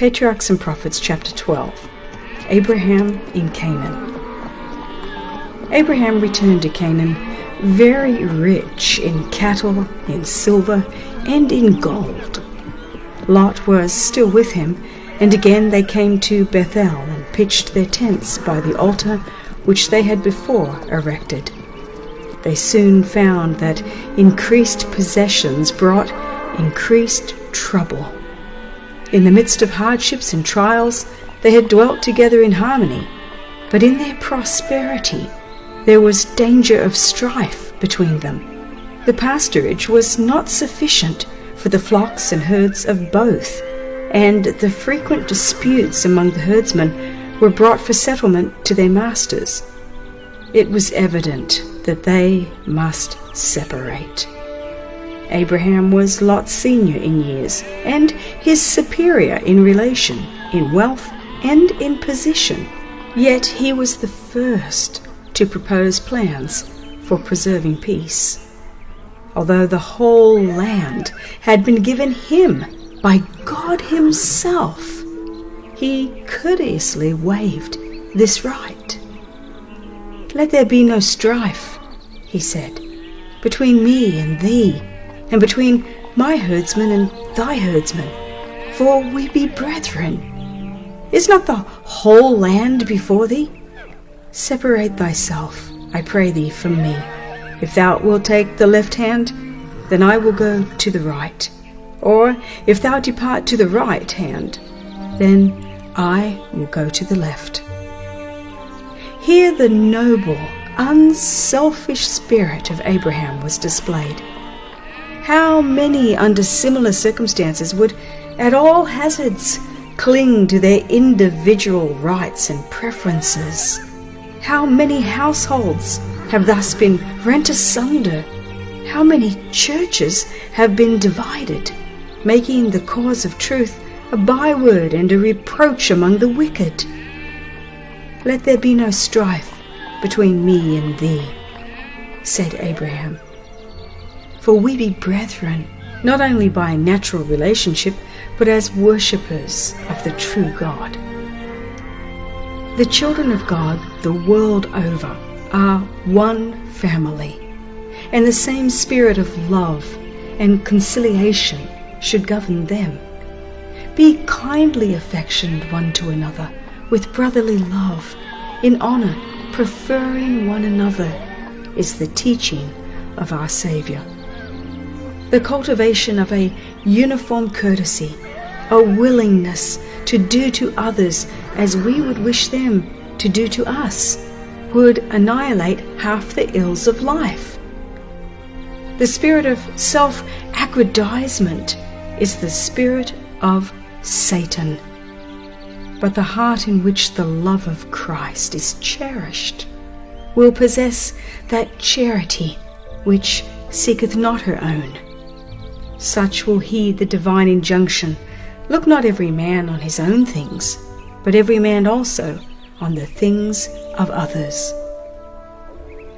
Patriarchs and Prophets, chapter 12. Abraham in Canaan. Abraham returned to Canaan very rich in cattle, in silver, and in gold. Lot was still with him, and again they came to Bethel and pitched their tents by the altar which they had before erected. They soon found that increased possessions brought increased trouble. In the midst of hardships and trials, they had dwelt together in harmony, but in their prosperity there was danger of strife between them. The pasturage was not sufficient for the flocks and herds of both, and the frequent disputes among the herdsmen were brought for settlement to their masters. It was evident that they must separate. Abraham was Lot's senior in years, and his superior in relation, in wealth, and in position. Yet he was the first to propose plans for preserving peace. Although the whole land had been given him by God himself, he courteously waived this right. "Let there be no strife," he said, "between me and thee, and between my herdsmen and thy herdsmen, for we be brethren. Is not the whole land before thee? Separate thyself, I pray thee, from me. If thou wilt take the left hand, then I will go to the right. Or if thou depart to the right hand, then I will go to the left." Here the noble, unselfish spirit of Abraham was displayed. How many under similar circumstances would, at all hazards, cling to their individual rights and preferences? How many households have thus been rent asunder? How many churches have been divided, making the cause of truth a byword and a reproach among the wicked? "Let there be no strife between me and thee," said Abraham, "for we be brethren, not only by natural relationship, but as worshippers of the true God." The children of God the world over are one family, and the same spirit of love and conciliation should govern them. Be kindly affectioned one to another with brotherly love, in honor, preferring one another, is the teaching of our Saviour. The cultivation of a uniform courtesy, a willingness to do to others as we would wish them to do to us, would annihilate half the ills of life. The spirit of self-aggrandizement is the spirit of Satan. But the heart in which the love of Christ is cherished will possess that charity which seeketh not her own. Such will heed the divine injunction, "Look not every man on his own things, but every man also on the things of others."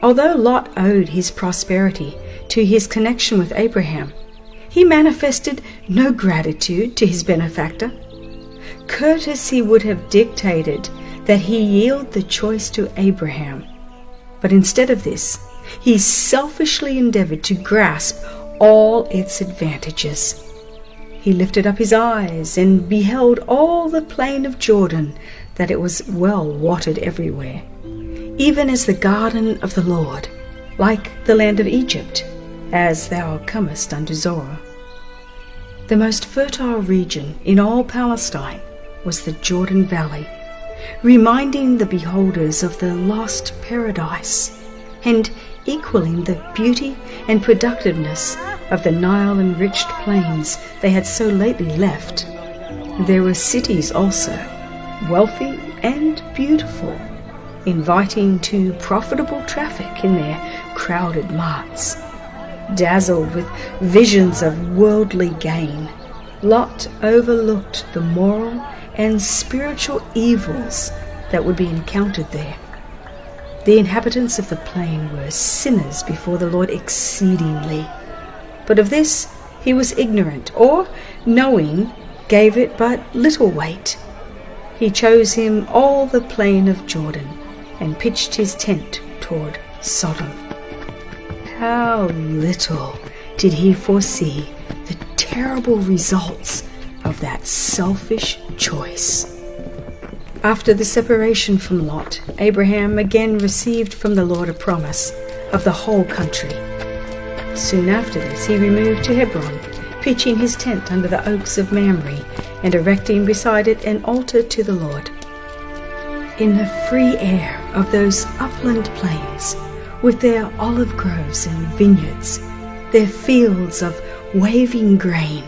Although Lot owed his prosperity to his connection with Abraham, he manifested no gratitude to his benefactor. Courtesy would have dictated that he yield the choice to Abraham, but instead of this, he selfishly endeavored to grasp all its advantages. He lifted up his eyes and beheld all the plain of Jordan, that it was well watered everywhere, even as the garden of the Lord, like the land of Egypt, as thou comest unto Zoar. The most fertile region in all Palestine was the Jordan Valley, reminding the beholders of the lost paradise, and equaling the beauty and productiveness of the Nile-enriched plains they had so lately left. There were cities also, wealthy and beautiful, inviting to profitable traffic in their crowded marts. Dazzled with visions of worldly gain, Lot overlooked the moral and spiritual evils that would be encountered there. The inhabitants of the plain were sinners before the Lord exceedingly, but of this he was ignorant, or, knowing, gave it but little weight. He chose him all the plain of Jordan, and pitched his tent toward Sodom. How little did he foresee the terrible results of that selfish choice. After the separation from Lot, Abraham again received from the Lord a promise of the whole country. Soon after this he removed to Hebron, pitching his tent under the oaks of Mamre, and erecting beside it an altar to the Lord. In the free air of those upland plains, with their olive groves and vineyards, their fields of waving grain,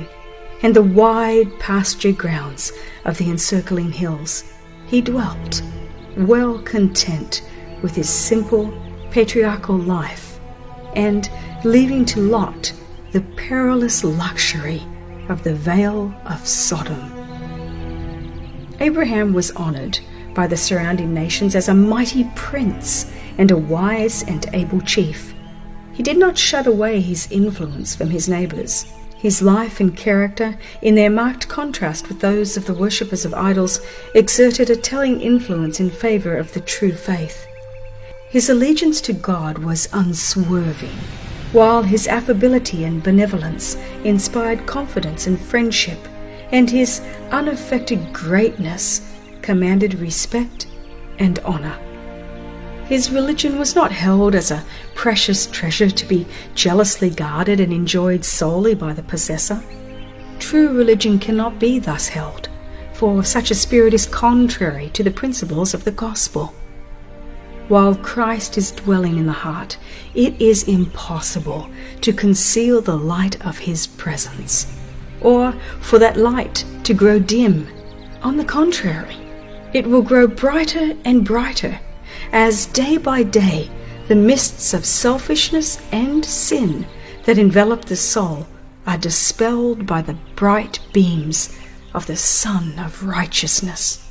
and the wide pasture grounds of the encircling hills, he dwelt, well content with his simple patriarchal life, and leaving to Lot the perilous luxury of the Vale of Sodom. Abraham was honored by the surrounding nations as a mighty prince and a wise and able chief. He did not shut away his influence from his neighbors. His life and character, in their marked contrast with those of the worshippers of idols, exerted a telling influence in favor of the true faith. His allegiance to God was unswerving, while his affability and benevolence inspired confidence and friendship, and his unaffected greatness commanded respect and honor. His religion was not held as a precious treasure to be jealously guarded and enjoyed solely by the possessor. True religion cannot be thus held, for such a spirit is contrary to the principles of the gospel. While Christ is dwelling in the heart, it is impossible to conceal the light of his presence, or for that light to grow dim. On the contrary, it will grow brighter and brighter, as day by day the mists of selfishness and sin that envelop the soul are dispelled by the bright beams of the Sun of Righteousness.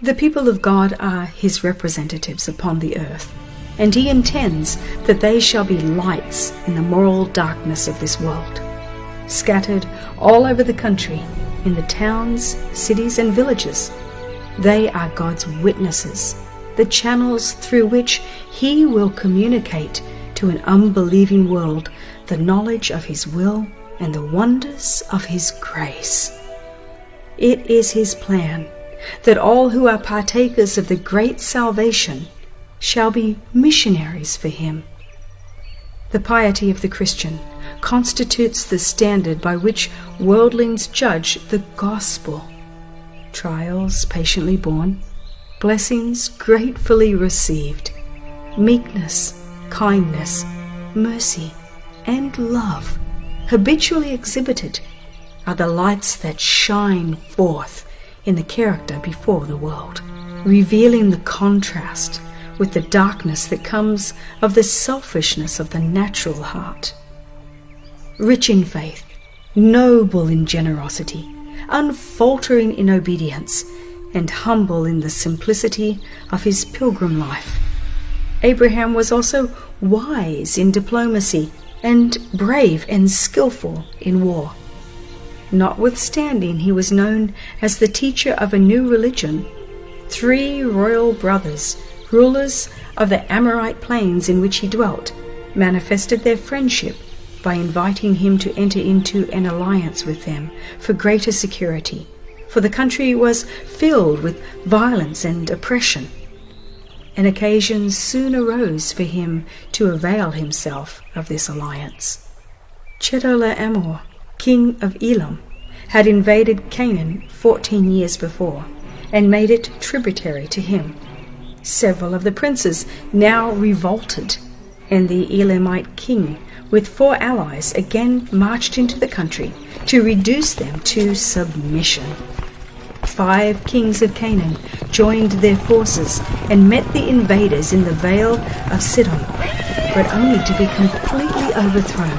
The people of God are his representatives upon the earth, and he intends that they shall be lights in the moral darkness of this world. Scattered all over the country, in the towns, cities, and villages, they are God's witnesses, the channels through which he will communicate to an unbelieving world the knowledge of his will and the wonders of his grace. It is his plan that all who are partakers of the great salvation shall be missionaries for him. The piety of the Christian constitutes the standard by which worldlings judge the gospel. Trials patiently borne, blessings gratefully received, meekness, kindness, mercy, and love habitually exhibited are the lights that shine forth in the character before the world, revealing the contrast with the darkness that comes of the selfishness of the natural heart. Rich in faith, noble in generosity, unfaltering in obedience, and humble in the simplicity of his pilgrim life, Abraham was also wise in diplomacy and brave and skillful in war. Notwithstanding he was known as the teacher of a new religion, 3 royal brothers, rulers of the Amorite plains in which he dwelt, manifested their friendship by inviting him to enter into an alliance with them for greater security, for the country was filled with violence and oppression. An occasion soon arose for him to avail himself of this alliance. Chedorlaomer, king of Elam, had invaded Canaan 14 years before and made it tributary to him. Several of the princes now revolted, and the Elamite king with 4 allies again marched into the country to reduce them to submission. 5 kings of Canaan joined their forces and met the invaders in the Vale of Sidon, but only to be completely overthrown.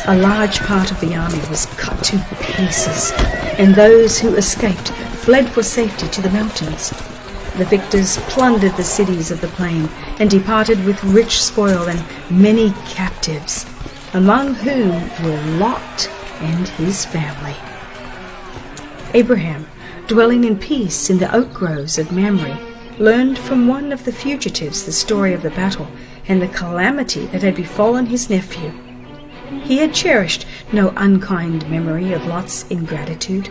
A large part of the army was cut to pieces, and those who escaped fled for safety to the mountains. The victors plundered the cities of the plain and departed with rich spoil and many captives, among whom were Lot and his family. Abraham, dwelling in peace in the oak groves of Mamre, learned from one of the fugitives the story of the battle and the calamity that had befallen his nephew. He had cherished no unkind memory of Lot's ingratitude.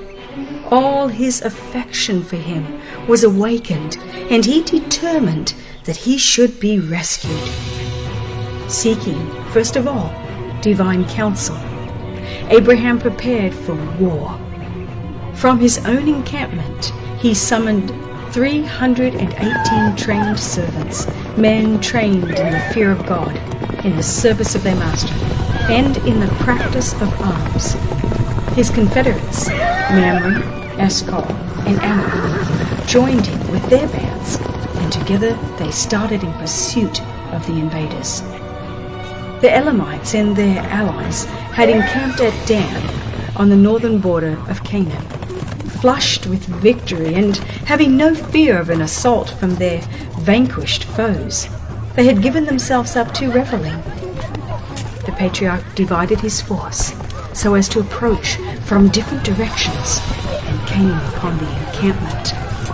All his affection for him was awakened, and he determined that he should be rescued. Seeking, first of all, divine counsel, Abraham prepared for war. From his own encampment, he summoned 318 trained servants, men trained in the fear of God, in the service of their master, and in the practice of arms. His confederates, Mamre, Eshcol, and Ammon, joined him with their bands, and together they started in pursuit of the invaders. The Elamites and their allies had encamped at Dan on the northern border of Canaan. Flushed with victory and having no fear of an assault from their vanquished foes, they had given themselves up to reveling. The patriarch divided his force so as to approach from different directions and came upon the encampment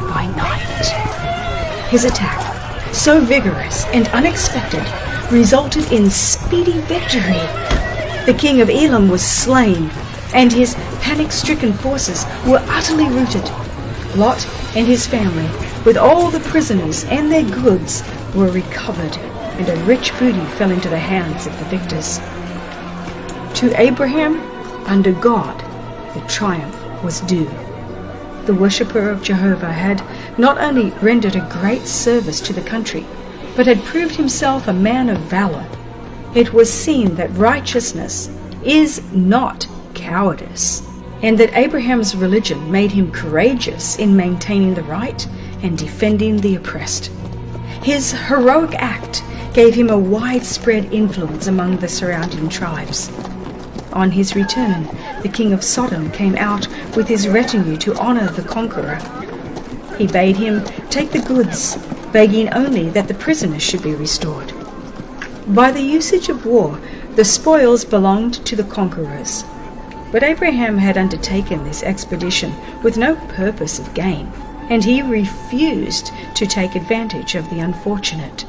by night. His attack, so vigorous and unexpected, resulted in speedy victory. The king of Elam was slain, and his panic-stricken forces were utterly routed. Lot and his family, with all the prisoners and their goods, were recovered, and a rich booty fell into the hands of the victors. To Abraham, under God, the triumph was due. The worshipper of Jehovah had not only rendered a great service to the country, but had proved himself a man of valor. It was seen that righteousness is not cowardice, and that Abraham's religion made him courageous in maintaining the right and defending the oppressed. His heroic act gave him a widespread influence among the surrounding tribes. On his return, the king of Sodom came out with his retinue to honor the conqueror. He bade him take the goods, begging only that the prisoners should be restored. By the usage of war, the spoils belonged to the conquerors. But Abraham had undertaken this expedition with no purpose of gain, and he refused to take advantage of the unfortunate,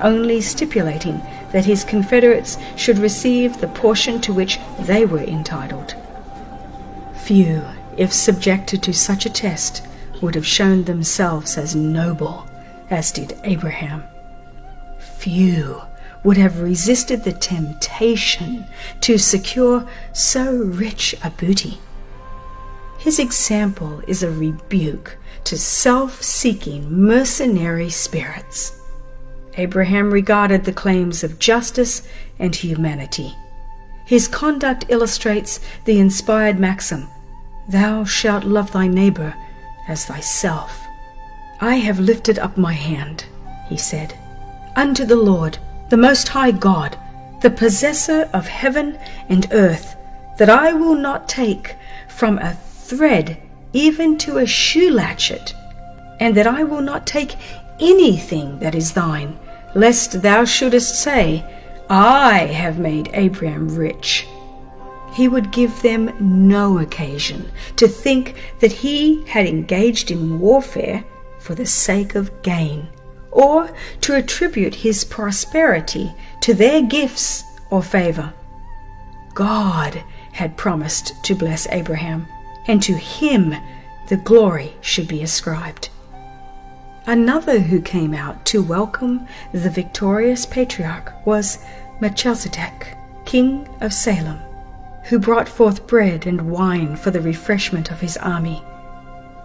only stipulating that his confederates should receive the portion to which they were entitled. Few, if subjected to such a test, would have shown themselves as noble as did Abraham. Few would have resisted the temptation to secure so rich a booty. His example is a rebuke to self-seeking mercenary spirits. Abraham regarded the claims of justice and humanity. His conduct illustrates the inspired maxim, "Thou shalt love thy neighbor as thyself." "I have lifted up my hand," he said, "unto the Lord, the Most High God, the possessor of heaven and earth, that I will not take from a thread even to a shoe latchet, and that I will not take anything that is thine, lest thou shouldest say, I have made Abraham rich." He would give them no occasion to think that he had engaged in warfare for the sake of gain, or to attribute his prosperity to their gifts or favor. God had promised to bless Abraham, and to him the glory should be ascribed. Another who came out to welcome the victorious patriarch was Melchizedek, king of Salem, who brought forth bread and wine for the refreshment of his army.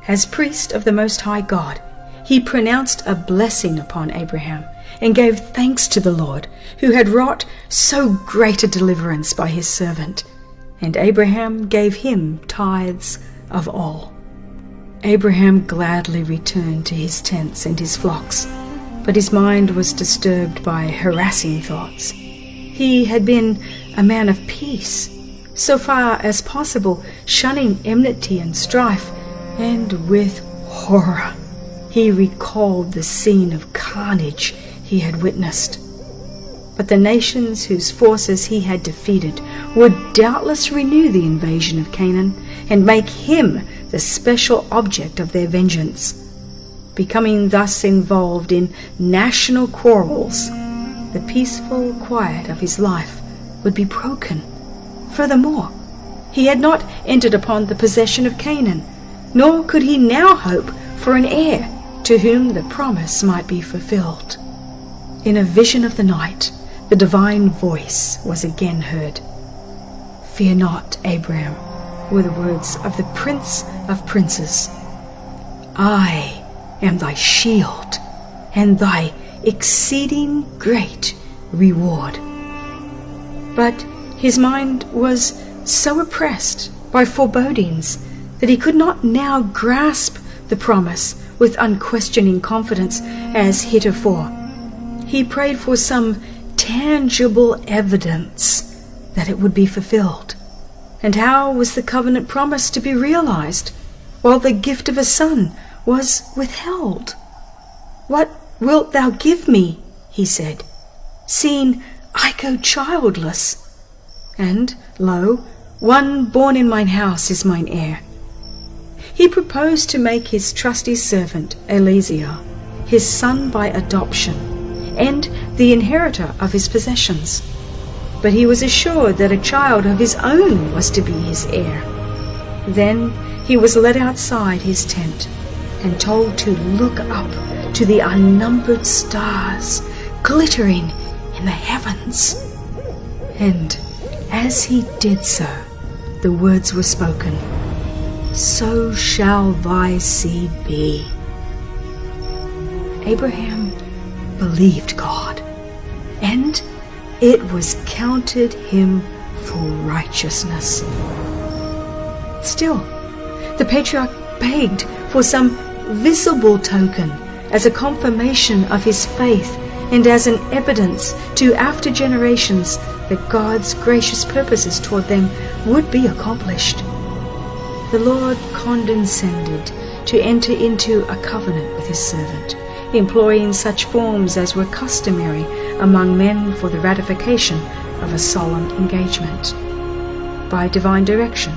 As priest of the Most High God, he pronounced a blessing upon Abraham and gave thanks to the Lord, who had wrought so great a deliverance by his servant, and Abraham gave him tithes of all. Abraham gladly returned to his tents and his flocks, but his mind was disturbed by harassing thoughts. He had been a man of peace, so far as possible shunning enmity and strife, and with horror he recalled the scene of carnage he had witnessed. But the nations whose forces he had defeated would doubtless renew the invasion of Canaan, and make him the special object of their vengeance. Becoming thus involved in national quarrels, the peaceful quiet of his life would be broken. Furthermore, he had not entered upon the possession of Canaan, nor could he now hope for an heir to whom the promise might be fulfilled. In a vision of the night, the divine voice was again heard. "Fear not, Abraham," were the words of the Prince of Princes. "I am thy shield and thy exceeding great reward." But his mind was so oppressed by forebodings that he could not now grasp the promise with unquestioning confidence as heretofore. He prayed for some tangible evidence that it would be fulfilled. And how was the covenant promise to be realized while the gift of a son was withheld? "What wilt thou give me," he said, "seeing I go childless? And, lo, one born in mine house is mine heir." He proposed to make his trusty servant Eliezer his son by adoption and the inheritor of his possessions. But he was assured that a child of his own was to be his heir. Then he was led outside his tent and told to look up to the unnumbered stars glittering in the heavens. And as he did so, the words were spoken, "So shall thy seed be." Abraham believed God, and it was counted him for righteousness. Still, the patriarch begged for some visible token as a confirmation of his faith and as an evidence to after generations that God's gracious purposes toward them would be accomplished. The Lord condescended to enter into a covenant with his servant, employing such forms as were customary among men for the ratification of a solemn engagement. By divine direction,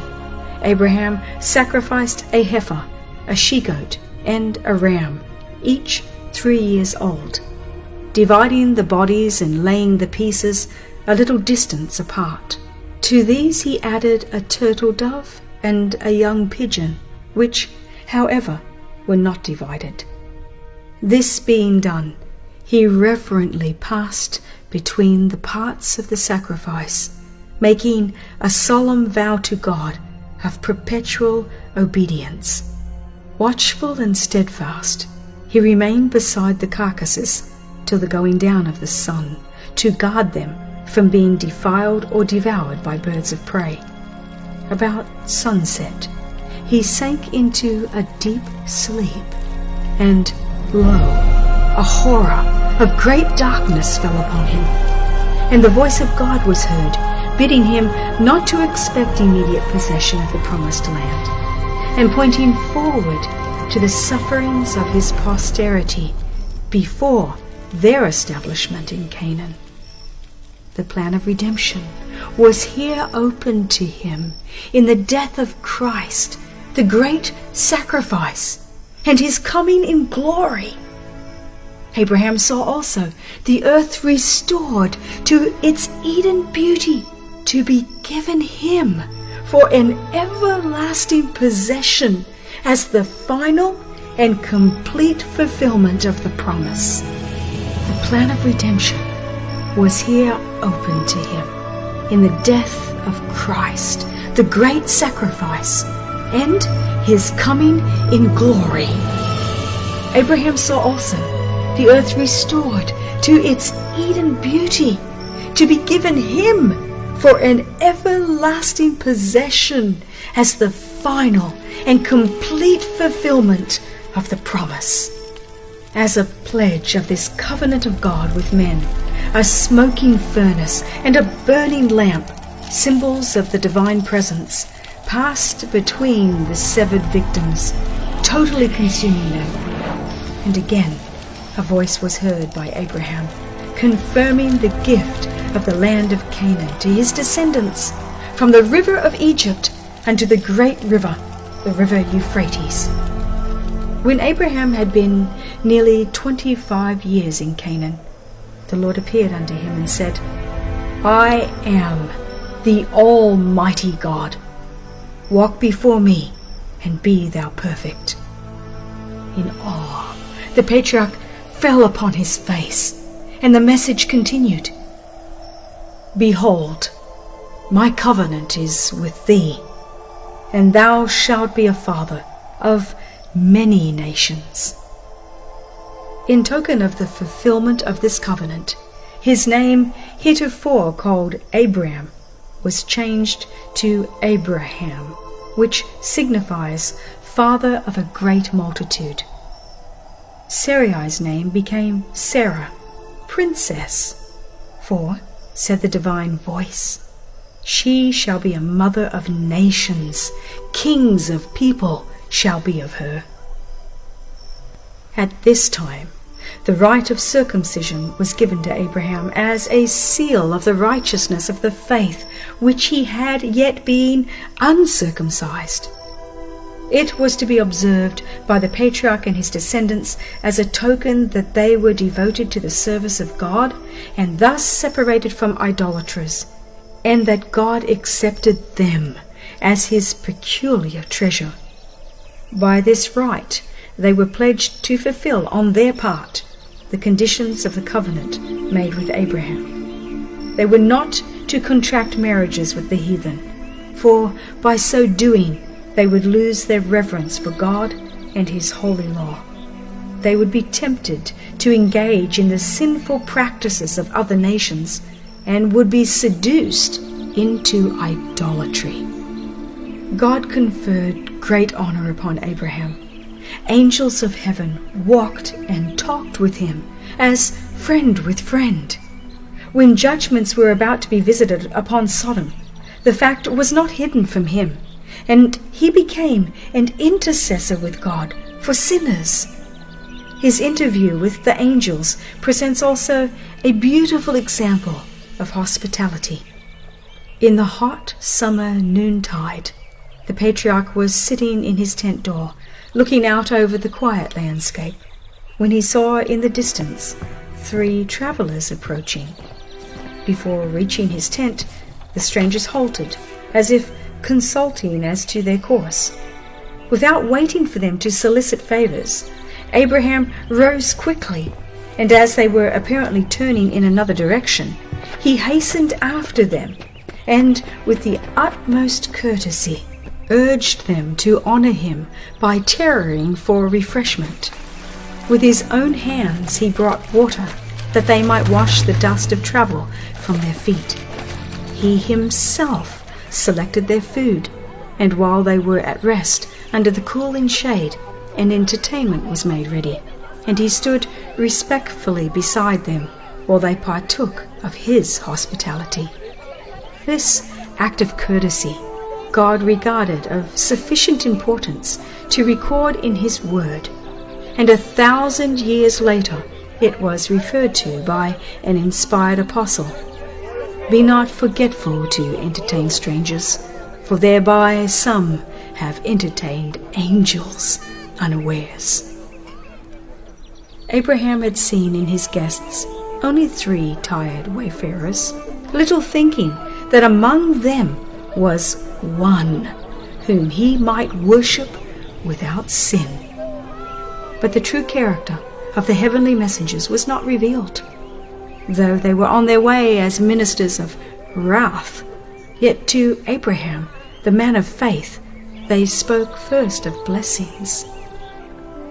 Abraham sacrificed a heifer, a she-goat, and a ram, each 3 years old, dividing the bodies and laying the pieces a little distance apart. To these he added a turtle dove and a young pigeon, which, however, were not divided. This being done, he reverently passed between the parts of the sacrifice, making a solemn vow to God of perpetual obedience. Watchful and steadfast, he remained beside the carcasses till the going down of the sun, to guard them from being defiled or devoured by birds of prey. About sunset, he sank into a deep sleep, and lo, a horror of great darkness fell upon him, and the voice of God was heard, bidding him not to expect immediate possession of the promised land, and pointing forward to the sufferings of his posterity before their establishment in Canaan. The plan of redemption was here opened to him in the death of Christ, the great sacrifice, and his coming in glory. Abraham saw also the earth restored to its Eden beauty, to be given him for an everlasting possession as the final and complete fulfillment of the promise. The plan of redemption was here open to him in the death of Christ, the great sacrifice, and his coming in glory. Abraham saw also the earth restored to its Eden beauty, to be given him for an everlasting possession as the final and complete fulfillment of the promise. As a pledge of this covenant of God with men, a smoking furnace and a burning lamp, symbols of the divine presence, passed between the severed victims, totally consuming them. And again, a voice was heard by Abraham, confirming the gift of the land of Canaan to his descendants, from the river of Egypt unto the great river, the river Euphrates. When Abraham had been nearly 25 years in Canaan, the Lord appeared unto him and said, I am the Almighty God. Walk before me, and be thou perfect. In awe, the patriarch fell upon his face, and the message continued, Behold, my covenant is with thee, and thou shalt be a father of many nations. In token of the fulfillment of this covenant, his name, heretofore called Abram, was changed to Abraham, which signifies father of a great multitude. Sarai's name became Sarah, princess, for, said the divine voice, she shall be a mother of nations, kings of people shall be of her. At this time, the rite of circumcision was given to Abraham as a seal of the righteousness of the faith which he had yet been uncircumcised. It was to be observed by the patriarch and his descendants as a token that they were devoted to the service of God and thus separated from idolaters, and that God accepted them as his peculiar treasure. By this rite, they were pledged to fulfill on their part the conditions of the covenant made with Abraham. They were not to contract marriages with the heathen, for by so doing they would lose their reverence for God and his holy law. They would be tempted to engage in the sinful practices of other nations and would be seduced into idolatry. God conferred great honor upon Abraham. Angels of heaven walked and talked with him as friend with friend. When judgments were about to be visited upon Sodom, the fact was not hidden from him, and he became an intercessor with God for sinners. His interview with the angels presents also a beautiful example of hospitality. In the hot summer noontide, the patriarch was sitting in his tent door, looking out over the quiet landscape, when he saw in the distance 3 travelers approaching. Before reaching his tent, the strangers halted, as if consulting as to their course. Without waiting for them to solicit favors, Abraham rose quickly, and as they were apparently turning in another direction, he hastened after them, and with the utmost courtesy urged them to honor him by tarrying for refreshment. With his own hands he brought water, that they might wash the dust of travel from their feet. He himself selected their food, and while they were at rest under the cooling shade, an entertainment was made ready, and he stood respectfully beside them while they partook of his hospitality. This act of courtesy God regarded of sufficient importance to record in his word, and 1,000 years later it was referred to by an inspired apostle. Be not forgetful to entertain strangers, for thereby some have entertained angels unawares. Abraham had seen in his guests only 3 tired wayfarers, little thinking that among them was one whom he might worship without sin. But the true character of the heavenly messengers was not revealed. Though they were on their way as ministers of wrath, yet to Abraham, the man of faith, they spoke first of blessings.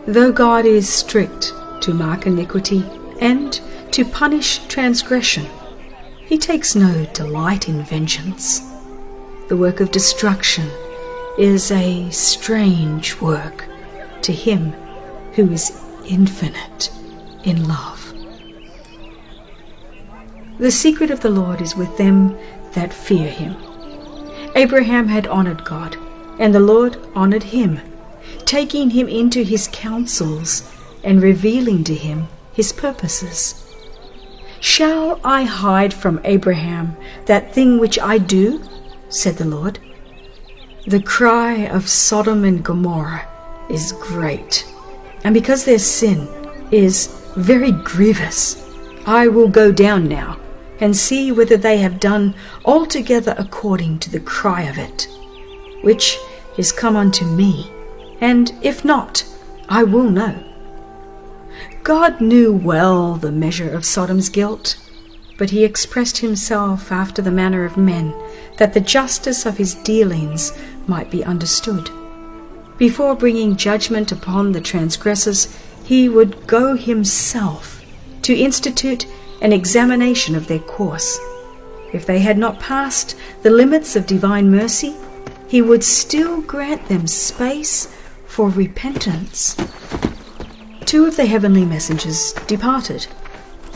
Though God is strict to mark iniquity and to punish transgression, he takes no delight in vengeance. The work of destruction is a strange work to him who is infinite in love. The secret of the Lord is with them that fear him. Abraham had honored God, and the Lord honored him, taking him into his counsels and revealing to him his purposes. Shall I hide from Abraham that thing which I do? Said the Lord. The cry of Sodom and Gomorrah is great, and because their sin is very grievous, I will go down now and see whether they have done altogether according to the cry of it, which is come unto me, and if not, I will know. God knew well the measure of Sodom's guilt, but he expressed himself after the manner of men, that the justice of his dealings might be understood. Before bringing judgment upon the transgressors, he would go himself to institute an examination of their course. If they had not passed the limits of divine mercy, he would still grant them space for repentance. 2 of the heavenly messengers departed,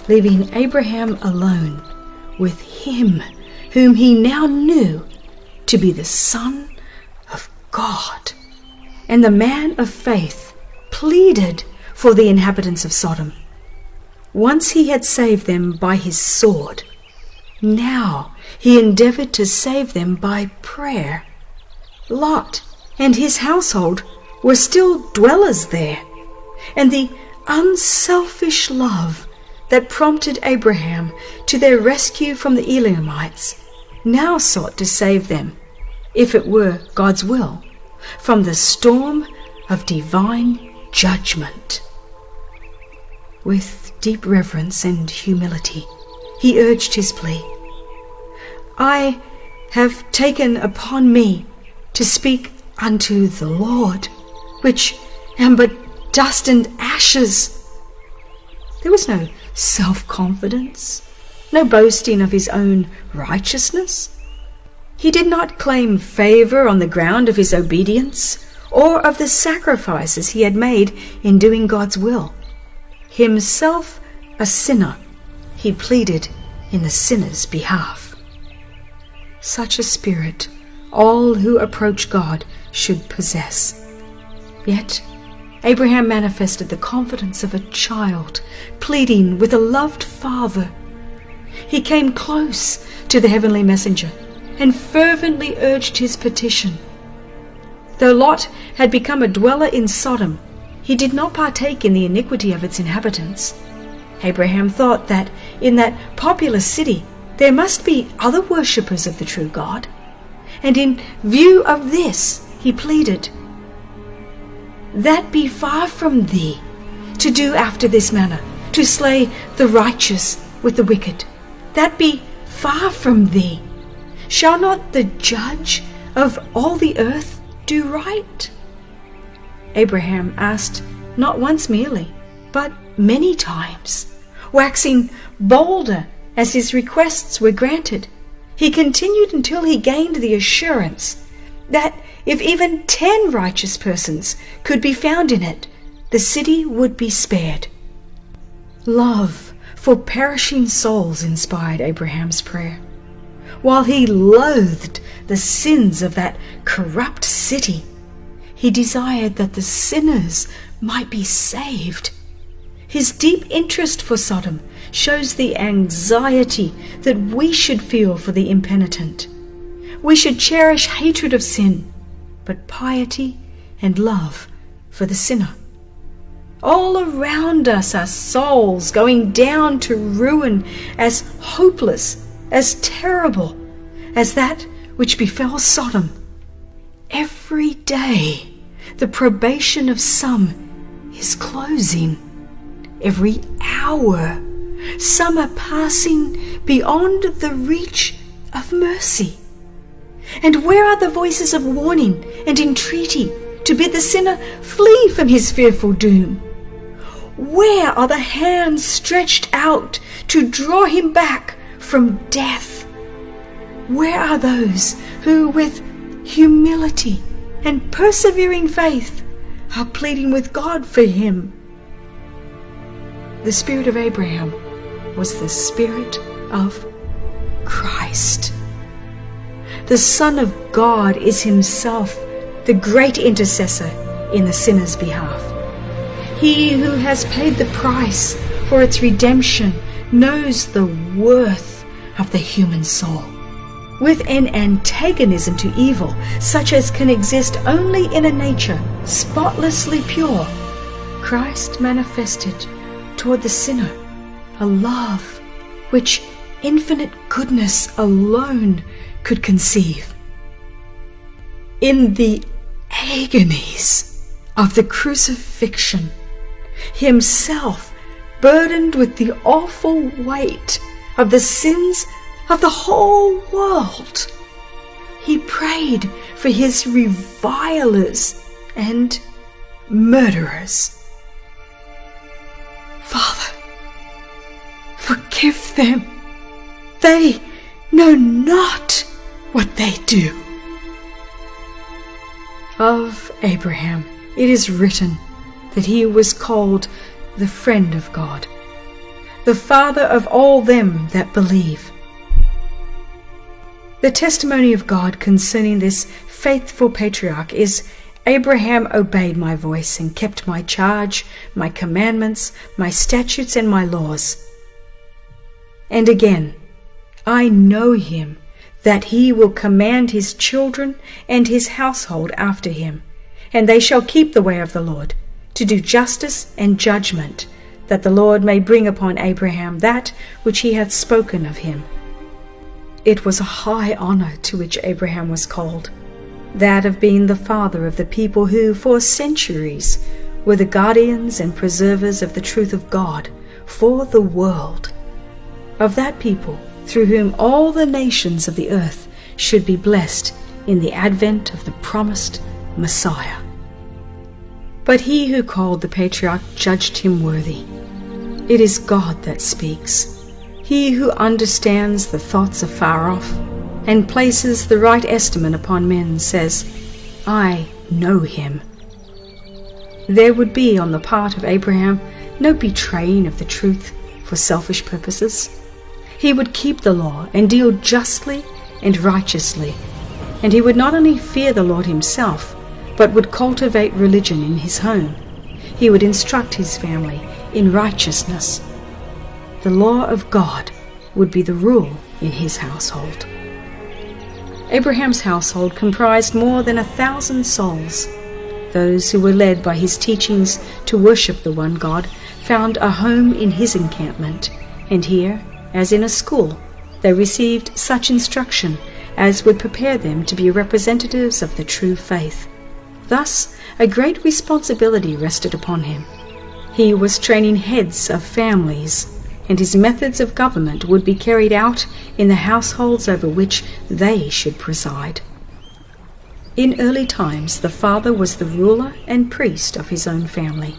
leaving Abraham alone with him whom he now knew to be the Son of God. And the man of faith pleaded for the inhabitants of Sodom. Once he had saved them by his sword, now he endeavored to save them by prayer. Lot and his household were still dwellers there, and the unselfish love that prompted Abraham to their rescue from the Elamites now sought to save them, if it were God's will, from the storm of divine judgment. With deep reverence and humility, he urged his plea. I have taken upon me to speak unto the Lord, which am but dust and ashes. There was no self-confidence, no boasting of his own righteousness. He did not claim favor on the ground of his obedience or of the sacrifices he had made in doing God's will. Himself a sinner, he pleaded in the sinner's behalf. Such a spirit all who approach God should possess. Yet Abraham manifested the confidence of a child pleading with a loved father. He came close to the heavenly messenger and fervently urged his petition. Though Lot had become a dweller in Sodom, he did not partake in the iniquity of its inhabitants. Abraham thought that in that populous city there must be other worshippers of the true God, and in view of this he pleaded, "That be far from thee, to do after this manner, to slay the righteous with the wicked. That be far from thee. Shall not the judge of all the earth do right?" Abraham asked not once merely, but many times, waxing bolder as his requests were granted. He continued until he gained the assurance that if even 10 righteous persons could be found in it, the city would be spared. Love for perishing souls inspired Abraham's prayer. While he loathed the sins of that corrupt city, he desired that the sinners might be saved. His deep interest for Sodom shows the anxiety that we should feel for the impenitent. We should cherish hatred of sin, but piety and love for the sinner. All around us are souls going down to ruin as hopeless, as terrible as that which befell Sodom. Every day the probation of some is closing. Every hour some are passing beyond the reach of mercy. And where are the voices of warning and entreaty to bid the sinner flee from his fearful doom? Where are the hands stretched out to draw him back from death? Where are those who, with humility and persevering faith, are pleading with God for him? The spirit of Abraham was the spirit of Christ. The Son of God is himself the great intercessor in the sinner's behalf. He who has paid the price for its redemption knows the worth of the human soul. with an antagonism to evil such as can exist only in a nature spotlessly pure, Christ manifested toward the sinner a love which infinite goodness alone could conceive. In the agonies of the crucifixion, himself burdened with the awful weight of the sins of the whole world, he prayed for his revilers and murderers. Father, forgive them. They know not what they do. Of Abraham it is written that he was called the friend of God, the father of all them that believe. The testimony of God concerning this faithful patriarch is, Abraham obeyed my voice and kept my charge, my commandments, my statutes, and my laws. And again, I know him, that he will command his children and his household after him, and they shall keep the way of the Lord, to do justice and judgment, that the Lord may bring upon Abraham that which he hath spoken of him. It was a high honor to which Abraham was called, that of being the father of the people who, for centuries, were the guardians and preservers of the truth of God for the world, of that people through whom all the nations of the earth should be blessed in the advent of the promised Messiah. But he who called the patriarch judged him worthy. It is God that speaks, he who understands the thoughts afar off, and places the right estimate upon men, says, I know him. There would be on the part of Abraham no betraying of the truth for selfish purposes. He would keep the law and deal justly and righteously, and he would not only fear the Lord himself, but would cultivate religion in his home. He would instruct his family in righteousness. The law of God would be the rule in his household. Abraham's household comprised more than 1,000 souls. Those who were led by his teachings to worship the one God found a home in his encampment, and here, as in a school, they received such instruction as would prepare them to be representatives of the true faith. Thus, a great responsibility rested upon him. He was training heads of families, and his methods of government would be carried out in the households over which they should preside. In early times, the father was the ruler and priest of his own family,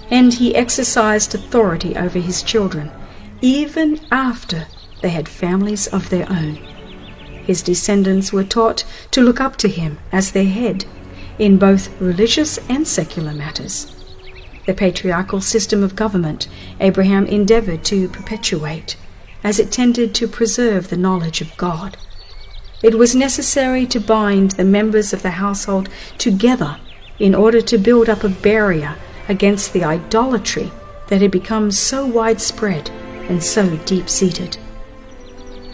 and he exercised authority over his children, even after they had families of their own. His descendants were taught to look up to him as their head in both religious and secular matters. The patriarchal system of government Abraham endeavored to perpetuate, as it tended to preserve the knowledge of God. It was necessary to bind the members of the household together in order to build up a barrier against the idolatry that had become so widespread and so deep-seated.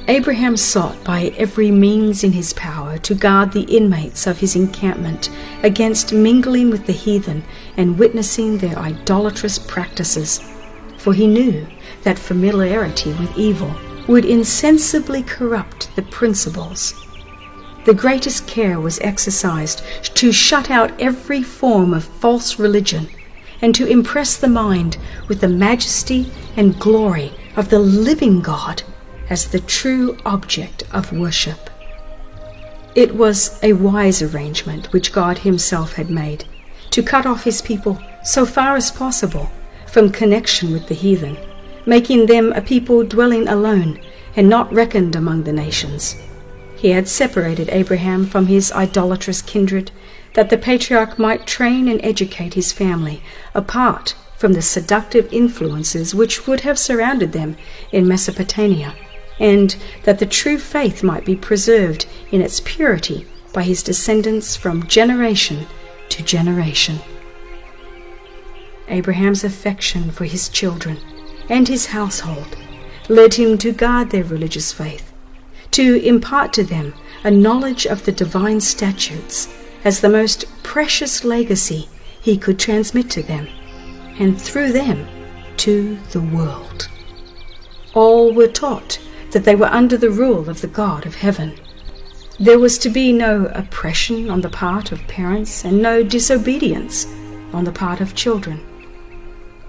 Abraham sought by every means in his power to guard the inmates of his encampment against mingling with the heathen and witnessing their idolatrous practices, for he knew that familiarity with evil would insensibly corrupt the principles. The greatest care was exercised to shut out every form of false religion and to impress the mind with the majesty and glory of the living God as the true object of worship. It was a wise arrangement which God himself had made, to cut off his people so far as possible from connection with the heathen, making them a people dwelling alone and not reckoned among the nations. He had separated Abraham from his idolatrous kindred, that the patriarch might train and educate his family apart from the seductive influences which would have surrounded them in Mesopotamia, and that the true faith might be preserved in its purity by his descendants from generation to generation. Abraham's affection for his children and his household led him to guard their religious faith, to impart to them a knowledge of the divine statutes as the most precious legacy he could transmit to them, and through them to the world. All were taught that they were under the rule of the God of heaven. There was to be no oppression on the part of parents and no disobedience on the part of children.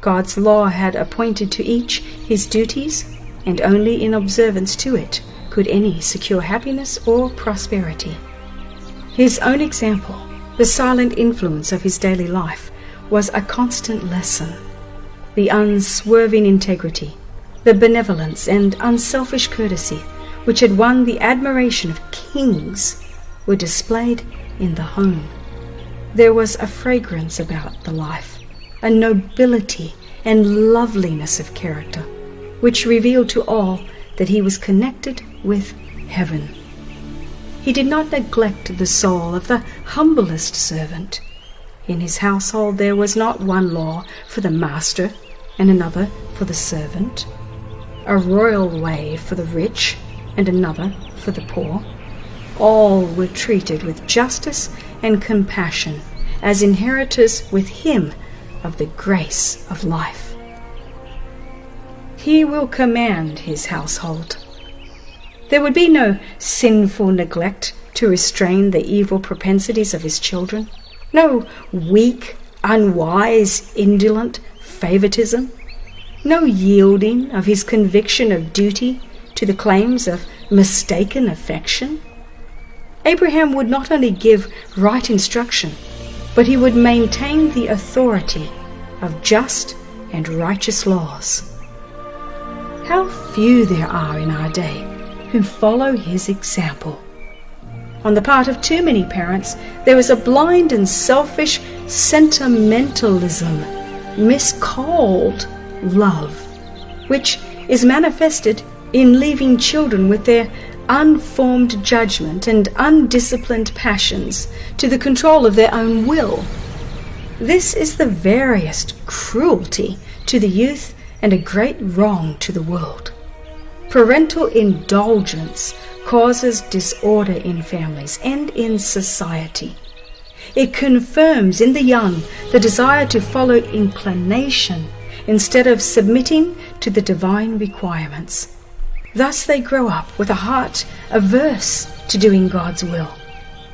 God's law had appointed to each his duties, and only in observance to it could any secure happiness or prosperity. His own example, the silent influence of his daily life, was a constant lesson. The unswerving integrity, the benevolence and unselfish courtesy which had won the admiration of kings were displayed in the home. There was a fragrance about the life, a nobility and loveliness of character, which revealed to all that he was connected with heaven. He did not neglect the soul of the humblest servant. In his household there was not one law for the master and another for the servant, a royal way for the rich and another for the poor. All were treated with justice and compassion as inheritors with him of the grace of life. He will command his household. There would be no sinful neglect to restrain the evil propensities of his children, no weak, unwise, indolent favoritism, no yielding of his conviction of duty to the claims of mistaken affection. Abraham would not only give right instruction, but he would maintain the authority of just and righteous laws. How few there are in our day who follow his example. On the part of too many parents, there is a blind and selfish sentimentalism, miscalled love, which is manifested in leaving children with their unformed judgment and undisciplined passions to the control of their own will. This is the veriest cruelty to the youth and a great wrong to the world. Parental indulgence causes disorder in families and in society. It confirms in the young the desire to follow inclination instead of submitting to the divine requirements. Thus they grow up with a heart averse to doing God's will,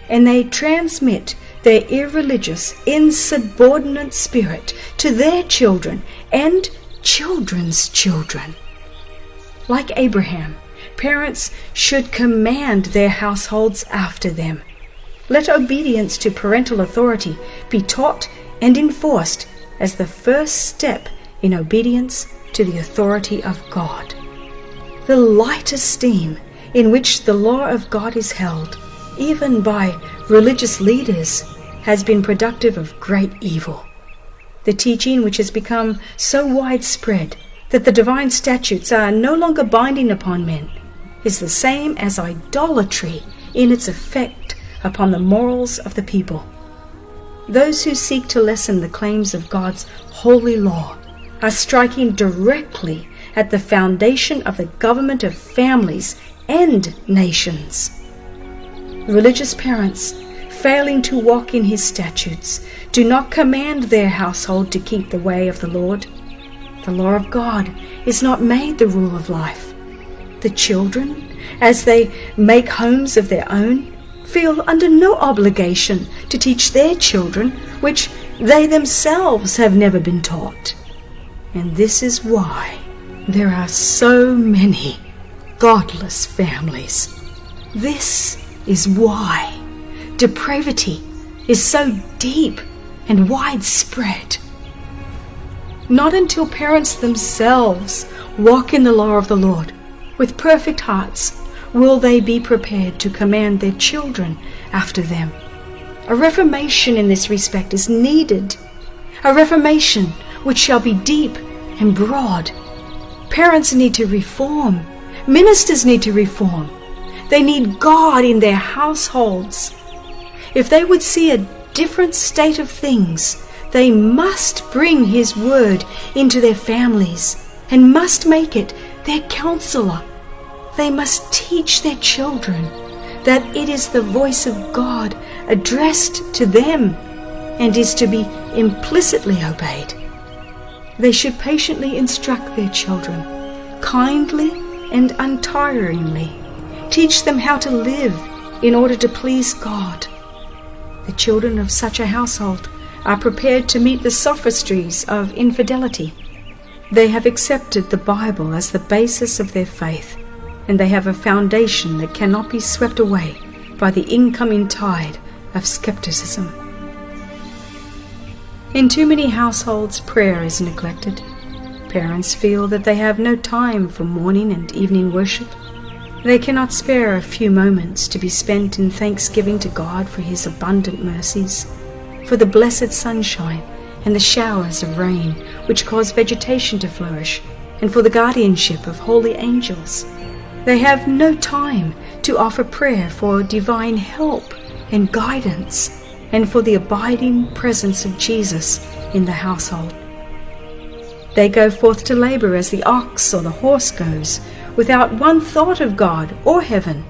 and they transmit their irreligious, insubordinate spirit to their children and children's children. Like Abraham, parents should command their households after them. Let obedience to parental authority be taught and enforced as the first step in obedience to the authority of God. The light esteem in which the law of God is held, even by religious leaders, has been productive of great evil. The teaching which has become so widespread that the divine statutes are no longer binding upon men is the same as idolatry in its effect upon the morals of the people. Those who seek to lessen the claims of God's holy law are striking directly at the foundation of the government of families and nations. Religious parents, failing to walk in his statutes, do not command their household to keep the way of the Lord. The law of God is not made the rule of life. The children, as they make homes of their own, feel under no obligation to teach their children which they themselves have never been taught. And this is why there are so many godless families. This is why depravity is so deep and widespread. Not until parents themselves walk in the law of the Lord with perfect hearts will they be prepared to command their children after them. A reformation in this respect is needed, a reformation which shall be deep and broad. Parents need to reform. Ministers need to reform. They need God in their households. If they would see a different state of things, they must bring His word into their families and must make it their counselor. They must teach their children that it is the voice of God addressed to them and is to be implicitly obeyed. They should patiently instruct their children, kindly and untiringly, teach them how to live in order to please God. The children of such a household are prepared to meet the sophistries of infidelity. They have accepted the Bible as the basis of their faith, and they have a foundation that cannot be swept away by the incoming tide of skepticism. In too many households, prayer is neglected. Parents feel that they have no time for morning and evening worship. They cannot spare a few moments to be spent in thanksgiving to God for His abundant mercies, for the blessed sunshine and the showers of rain which cause vegetation to flourish, and for the guardianship of holy angels. They have no time to offer prayer for divine help and guidance, and for the abiding presence of Jesus in the household. They go forth to labor as the ox or the horse goes, without one thought of God or heaven.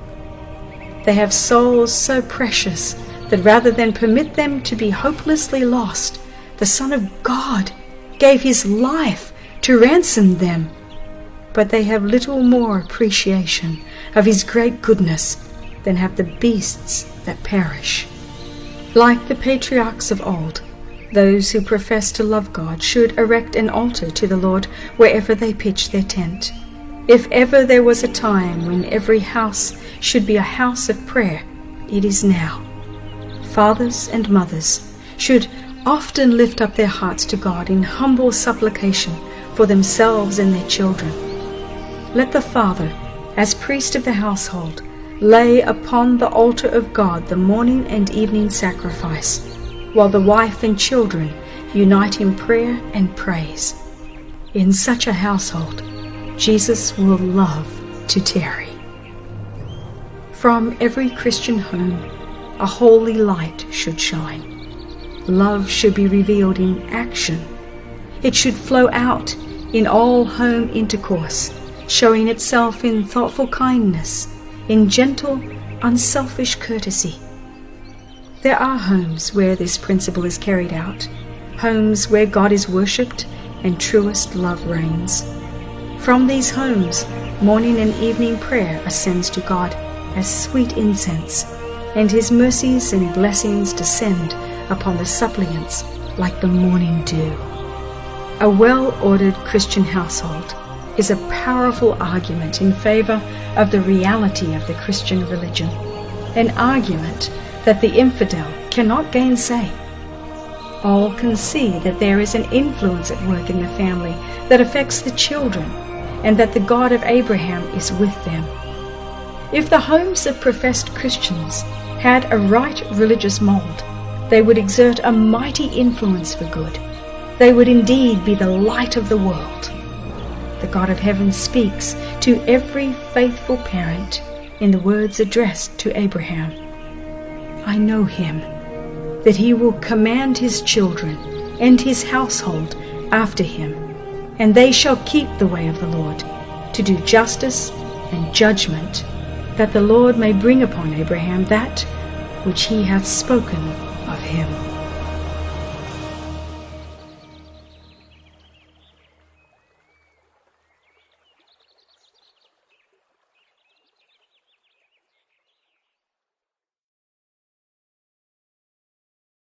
They have souls so precious that rather than permit them to be hopelessly lost, the Son of God gave His life to ransom them. But they have little more appreciation of His great goodness than have the beasts that perish. Like the patriarchs of old, those who profess to love God should erect an altar to the Lord wherever they pitch their tent. If ever there was a time when every house should be a house of prayer, it is now. Fathers and mothers should often lift up their hearts to God in humble supplication for themselves and their children. Let the father, as priest of the household, lay upon the altar of God the morning and evening sacrifice, while the wife and children unite in prayer and praise. In such a household, Jesus will love to tarry. From every Christian home, a holy light should shine. Love should be revealed in action. It should flow out in all home intercourse, showing itself in thoughtful kindness, in gentle, unselfish courtesy. There are homes where this principle is carried out, homes where God is worshipped and truest love reigns. From these homes, morning and evening prayer ascends to God as sweet incense, and His mercies and blessings descend upon the suppliants like the morning dew. A well-ordered Christian household is a powerful argument in favor of the reality of the Christian religion, an argument that the infidel cannot gainsay. All can see that there is an influence at work in the family that affects the children, and that the God of Abraham is with them. If the homes of professed Christians had a right religious mold, they would exert a mighty influence for good. They would indeed be the light of the world. The God of heaven speaks to every faithful parent in the words addressed to Abraham. I know him, that he will command his children and his household after him, and they shall keep the way of the Lord, to do justice and judgment, that the Lord may bring upon Abraham that which he hath spoken of him.